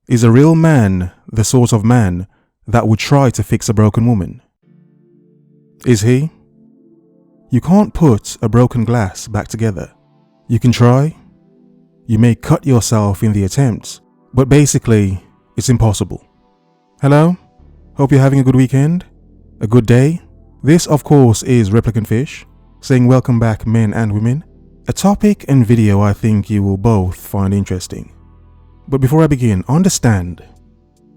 Is a real man the sort of man that would try to fix a broken woman? Is he? You can't put a broken glass back together. You can try. You may cut yourself in the attempt, but basically, it's impossible. Hello? Hope you're having a good weekend? A good day? This, of course, is Replicant Phish, saying welcome back men and women. A topic and video I think you will both find interesting. But before I begin, understand,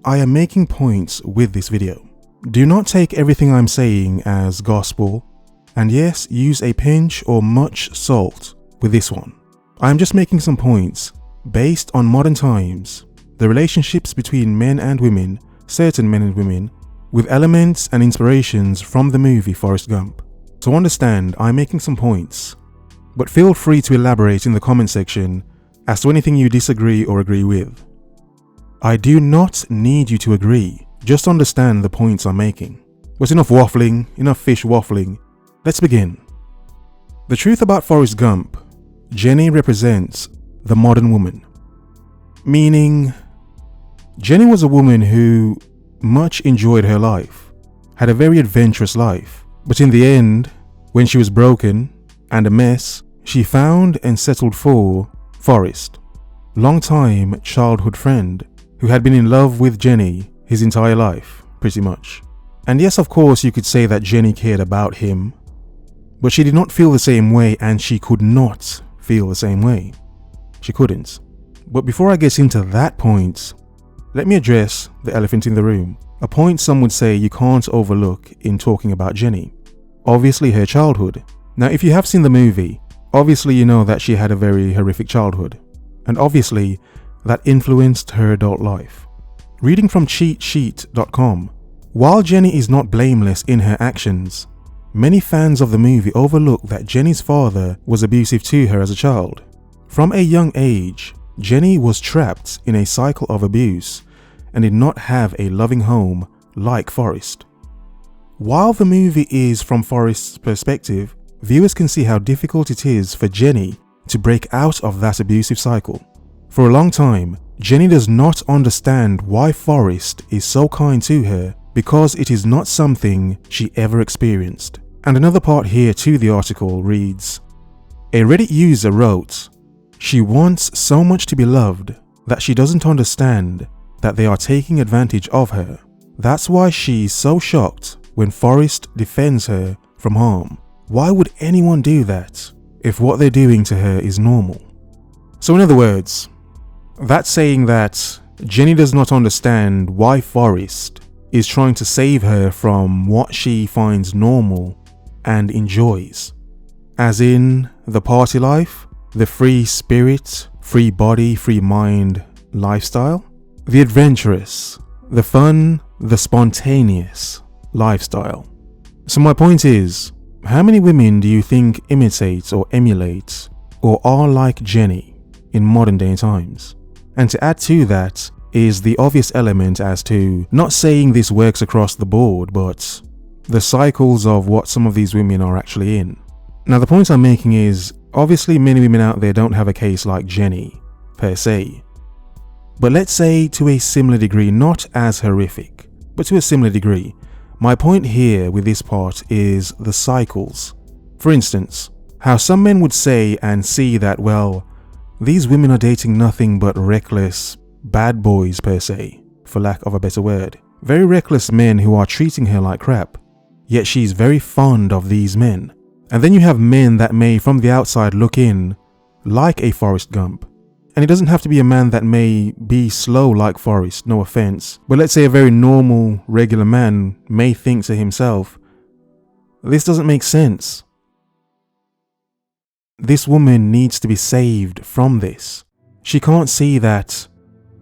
I am making points with this video. Do not take everything I'm saying as gospel, and yes, use a pinch or much salt with this one. I am just making some points based on modern times, the relationships between men and women, certain men and women, with elements and inspirations from the movie Forrest Gump. So understand, I'm making some points, but feel free to elaborate in the comment section as to anything you disagree or agree with. I do not need you to agree, just understand the points I'm making. But enough waffling, enough Phish waffling, let's begin. The truth about Forrest Gump, Jennny represents the modern woman. Meaning, Jennny was a woman who much enjoyed her life, had a very adventurous life, but in the end, when she was broken and a mess, she found and settled for Forrest, long-time childhood friend who had been in love with Jennny his entire life, pretty much. And yes, of course, you could say that Jennny cared about him, but she did not feel the same way, and she could not feel the same way. She couldn't. But before I get into that point, let me address the elephant in the room, a point some would say you can't overlook in talking about Jennny. Obviously, her childhood. Now, if you have seen the movie, obviously you know that she had a very horrific childhood, and obviously that influenced her adult life. Reading from cheatsheet.com, while Jennny is not blameless in her actions, many fans of the movie overlook that Jenny's father was abusive to her as a child. From a young age, Jennny was trapped in a cycle of abuse and did not have a loving home like Forrest. While the movie is from Forrest's perspective, viewers can see how difficult it is for Jennny to break out of that abusive cycle. For a long time, Jennny does not understand why Forrest is so kind to her because it is not something she ever experienced. And another part here to the article reads, a Reddit user wrote, she wants so much to be loved that she doesn't understand that they are taking advantage of her. That's why she's so shocked when Forrest defends her from harm. Why would anyone do that if what they're doing to her is normal? So in other words, that's saying that Jennny does not understand why Forrest is trying to save her from what she finds normal and enjoys. As in the party life, the free spirit, free body, free mind lifestyle, the adventurous, the fun, the spontaneous lifestyle. So my point is, how many women do you think imitate or emulate or are like Jennny in modern day times? And to add to that is the obvious element as to, not saying this works across the board, but the cycles of what some of these women are actually in. Now the point I'm making is, obviously many women out there don't have a case like Jennny, per se. But let's say to a similar degree, not as horrific, but to a similar degree. My point here with this part is the cycles. For instance, how some men would say and see that, well, these women are dating nothing but reckless bad boys per se, for lack of a better word. Very reckless men who are treating her like crap, yet she's very fond of these men. And then you have men that may from the outside look in like a Forrest Gump. And it doesn't have to be a man that may be slow like Forrest, no offense. But let's say a very normal, regular man may think to himself, this doesn't make sense. This woman needs to be saved from this. She can't see that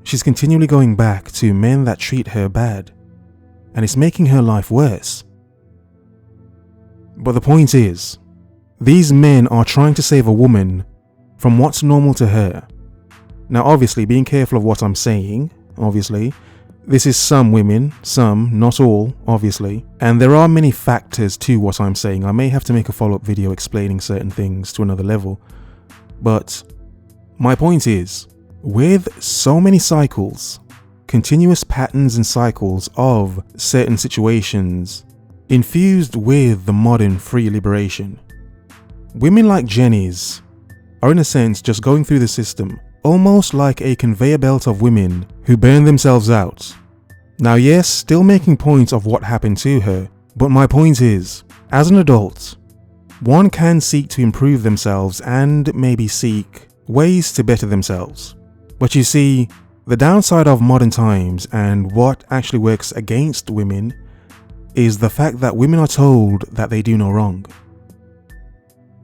she's continually going back to men that treat her bad, and it's making her life worse. But the point is, these men are trying to save a woman from what's normal to her. Now obviously, being careful of what I'm saying, obviously, this is some women, some, not all, obviously, and there are many factors to what I'm saying. I may have to make a follow-up video explaining certain things to another level, but my point is, with so many cycles, continuous patterns and cycles of certain situations infused with the modern free liberation. Women like Jennys are in a sense just going through the system, almost like a conveyor belt of women who burn themselves out. Now yes, still making points of what happened to her, but my point is, as an adult, one can seek to improve themselves and maybe seek ways to better themselves. But you see, the downside of modern times and what actually works against women is the fact that women are told that they do no wrong.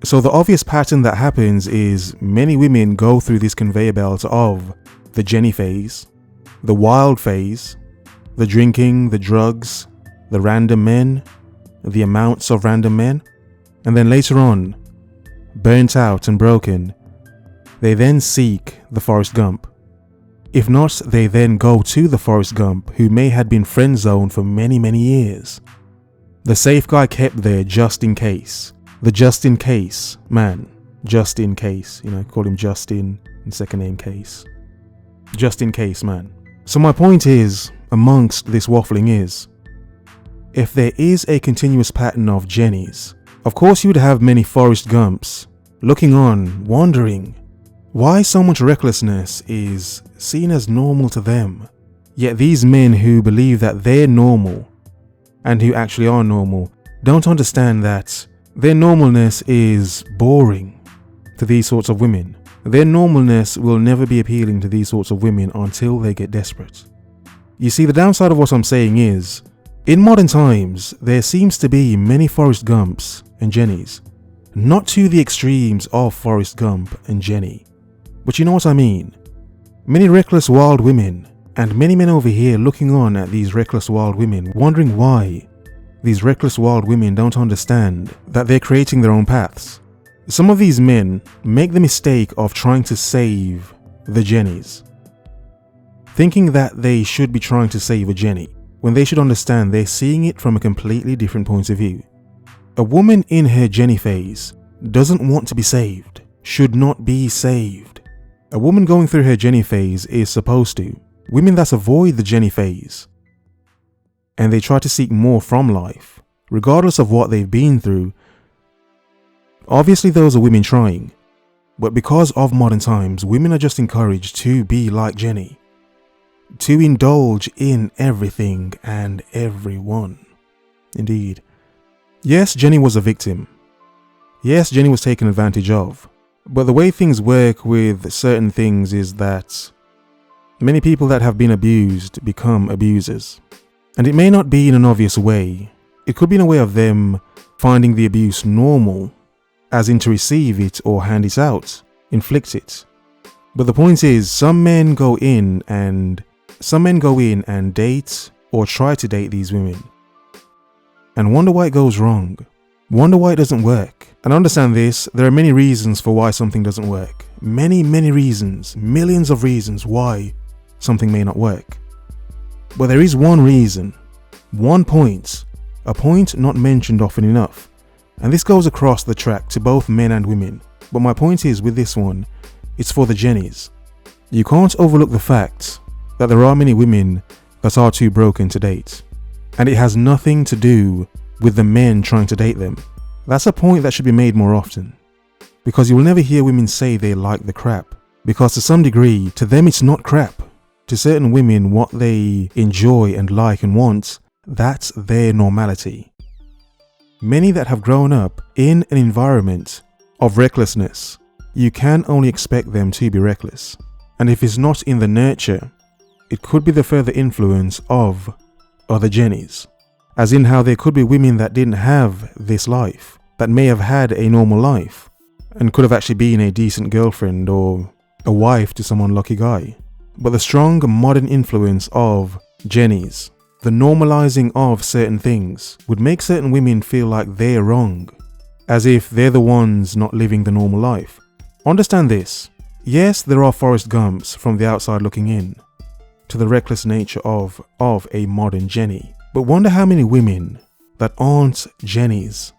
So the obvious pattern that happens is many women go through this conveyor belt of the Jennny phase, the wild phase, the drinking, the drugs, the random men, the amounts of random men, and then later on, burnt out and broken, they then seek the Forrest Gump. If not, they then go to the Forrest Gump who may had been friend zoned for many years. The safe guy kept there just in case. The just in case man. Just in case. Call him Justin in second name case. Just in case man. So my point is, amongst this waffling is, if there is a continuous pattern of Jennys, of course you would have many Forrest Gumps looking on, wondering why so much recklessness is seen as normal to them. Yet these men who believe that they're normal and who actually are normal don't understand that their normalness is boring to these sorts of women. Their normalness will never be appealing to these sorts of women until they get desperate. You see, the downside of what I'm saying is, in modern times, there seems to be many Forrest Gumps and Jennys. Not to the extremes of Forrest Gump and Jennny, but you know what I mean. Many reckless wild women, and many men over here looking on at these reckless wild women, wondering why these reckless wild women don't understand that they're creating their own paths. Some of these men make the mistake of trying to save the Jennys, thinking that they should be trying to save a Jennny, when they should understand they're seeing it from a completely different point of view. A woman in her Jennny phase doesn't want to be saved, should not be saved. A woman going through her Jennny phase is supposed to. Women that avoid the Jennny phase and they try to seek more from life, regardless of what they've been through, obviously those are women trying. But because of modern times, women are just encouraged to be like Jennny, to indulge in everything and everyone. Indeed. Yes, Jennny was a victim. Yes, Jennny was taken advantage of. But the way things work with certain things is that many people that have been abused become abusers. And it may not be in an obvious way. It could be in a way of them finding the abuse normal, as in to receive it or hand it out, inflict it. But the point is, some men go in and date or try to date these women and wonder why it goes wrong, wonder why it doesn't work. And understand this, there are many reasons for why something doesn't work. Many reasons, millions of reasons why something may not work. But there is one reason, one point, a point not mentioned often enough. And this goes across the track to both men and women. But my point is, with this one, it's for the Jennys. You can't overlook the fact that there are many women that are too broken to date. And it has nothing to do with the men trying to date them. That's a point that should be made more often. Because you will never hear women say they like the crap. Because to some degree, to them it's not crap. To certain women, what they enjoy and like and want, that's their normality. Many that have grown up in an environment of recklessness, you can only expect them to be reckless. And if it's not in the nurture, it could be the further influence of other Jennys. As in how there could be women that didn't have this life, that may have had a normal life, and could have actually been a decent girlfriend or a wife to some unlucky guy. But the strong modern influence of Jennys, the normalizing of certain things, would make certain women feel like they're wrong, as if they're the ones not living the normal life. Understand this. Yes, there are Forrest Gumps from the outside looking in to the reckless nature of a modern Jennny. But wonder how many women that aren't Jennys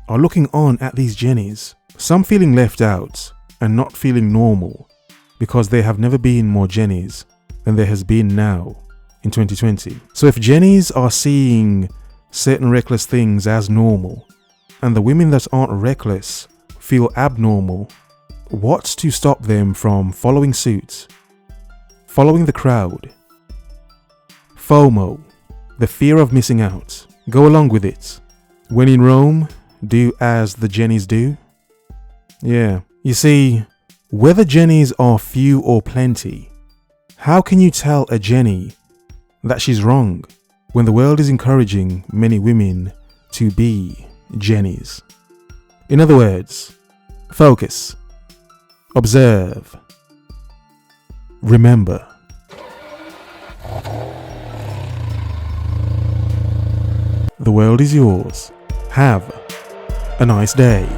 are looking on at these Jennys, some feeling left out and not feeling normal because they have never been more Jennys than there has been now in 2020. So if Jennys are seeing certain reckless things as normal, and the women that aren't reckless feel abnormal, what's to stop them from following suit, following the crowd? FOMO, the fear of missing out. Go along with it. When in Rome, do as the Jennys do. Yeah, you see, whether Jennys are few or plenty, how can you tell a Jennny that she's wrong when the world is encouraging many women to be Jennys? In other words, focus, observe, remember. The world is yours. Have a nice day.